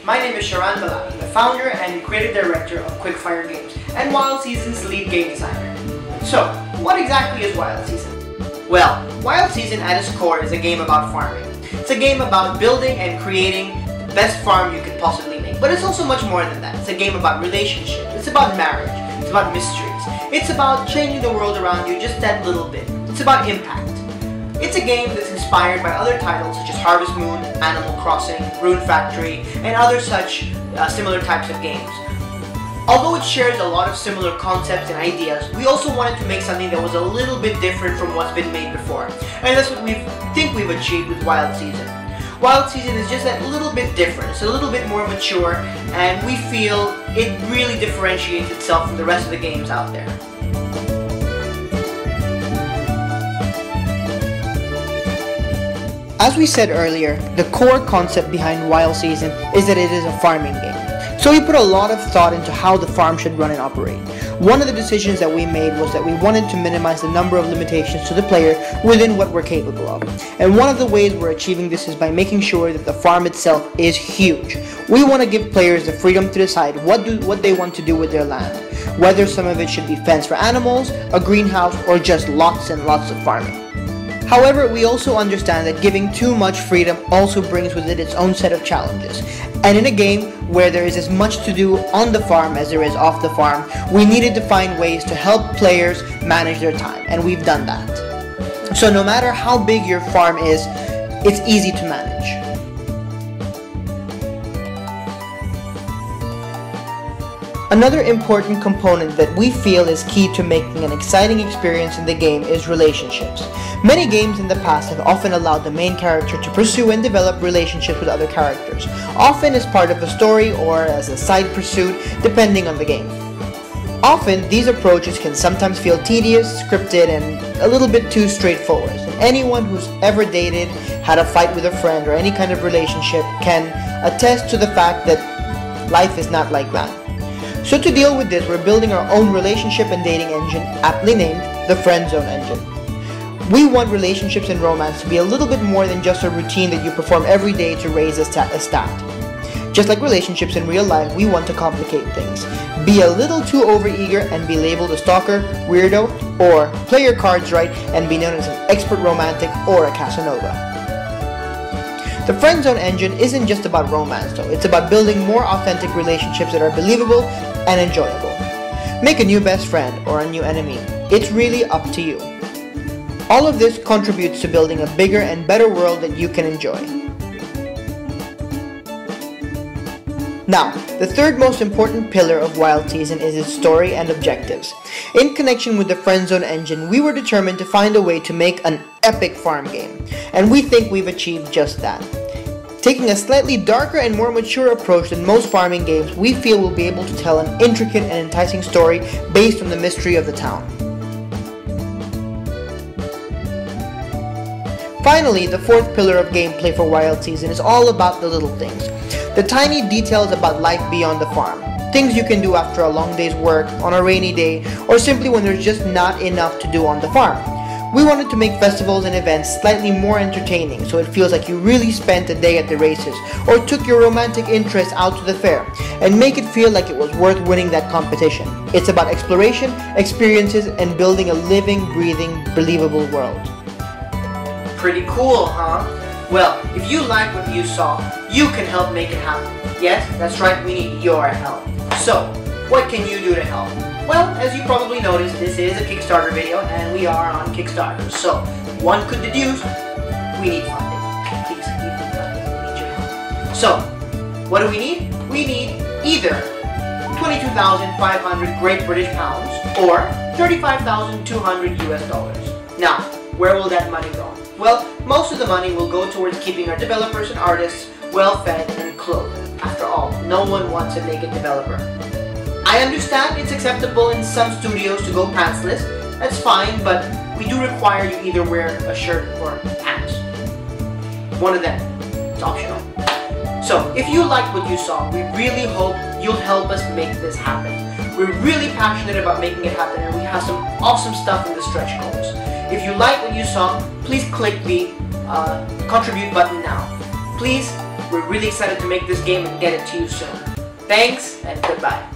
My name is Sharan Balaki, the founder and creative director of Quickfire Games, and Wild Season's lead game designer. So, what exactly is Wild Season? Well, Wild Season at its core is a game about farming. It's a game about building and creating the best farm you could possibly make. But it's also much more than that. It's a game about relationships. It's about marriage. It's about mysteries. It's about changing the world around you just that little bit. It's about impact. It's a game that's inspired by other titles such as Harvest Moon, Animal Crossing, Rune Factory, and other such similar types of games. Although it shares a lot of similar concepts and ideas, we also wanted to make something that was a little bit different from what's been made before. And that's what we think we've achieved with Wild Season. Wild Season is just that little bit different. It's a little bit more mature, and we feel it really differentiates itself from the rest of the games out there. As we said earlier, the core concept behind Wild Season is that it is a farming game. So we put a lot of thought into how the farm should run and operate. One of the decisions that we made was that we wanted to minimize the number of limitations to the player within what we're capable of. And one of the ways we're achieving this is by making sure that the farm itself is huge. We want to give players the freedom to decide what they want to do with their land. Whether some of it should be fenced for animals, a greenhouse, or just lots and lots of farming. However, we also understand that giving too much freedom also brings with it its own set of challenges. And in a game where there is as much to do on the farm as there is off the farm, we needed to find ways to help players manage their time, and we've done that. So no matter how big your farm is, it's easy to manage. Another important component that we feel is key to making an exciting experience in the game is relationships. Many games in the past have often allowed the main character to pursue and develop relationships with other characters, often as part of a story or as a side pursuit, depending on the game. Often, these approaches can sometimes feel tedious, scripted, and a little bit too straightforward. And anyone who's ever dated, had a fight with a friend, or any kind of relationship can attest to the fact that life is not like that. So to deal with this, we're building our own relationship and dating engine, aptly named the Friend Zone Engine. We want relationships and romance to be a little bit more than just a routine that you perform every day to raise a stat. Just like relationships in real life, we want to complicate things. Be a little too overeager and be labeled a stalker, weirdo, or play your cards right and be known as an expert romantic or a Casanova. The Friend Zone Engine isn't just about romance though, it's about building more authentic relationships that are believable and enjoyable. Make a new best friend or a new enemy. It's really up to you. All of this contributes to building a bigger and better world that you can enjoy. Now, the third most important pillar of Wild Season is its story and objectives. In connection with the Friend Zone Engine, we were determined to find a way to make an epic farm game, and we think we've achieved just that. Taking a slightly darker and more mature approach than most farming games, we feel we'll be able to tell an intricate and enticing story based on the mystery of the town. Finally, the fourth pillar of gameplay for Wild Season is all about the little things. The tiny details about life beyond the farm. Things you can do after a long day's work, on a rainy day, or simply when there's just not enough to do on the farm. We wanted to make festivals and events slightly more entertaining so it feels like you really spent a day at the races or took your romantic interest out to the fair, and make it feel like it was worth winning that competition. It's about exploration, experiences, and building a living, breathing, believable world. Pretty cool, huh? Well, if you like what you saw, you can help make it happen. Yes, that's right, we need your help. So, what can you do to help? Well, as you probably noticed, this is a Kickstarter video, and we are on Kickstarter. So, one could deduce, we need funding. Please, we need funding, we need your help. So, what do we need? We need either 22,500 Great British Pounds or 35,200 US dollars. Now, where will that money go? Well, most of the money will go towards keeping our developers and artists well fed and clothed. After all, no one wants a naked developer. I understand it's acceptable in some studios to go pantsless, that's fine, but we do require you either wear a shirt or pants. One of them, it's optional. So, if you liked what you saw, we really hope you'll help us make this happen. We're really passionate about making it happen, and we have some awesome stuff in the stretch goals. If you like what you saw, please click the contribute button now. Please, we're really excited to make this game and get it to you soon. Thanks, and goodbye.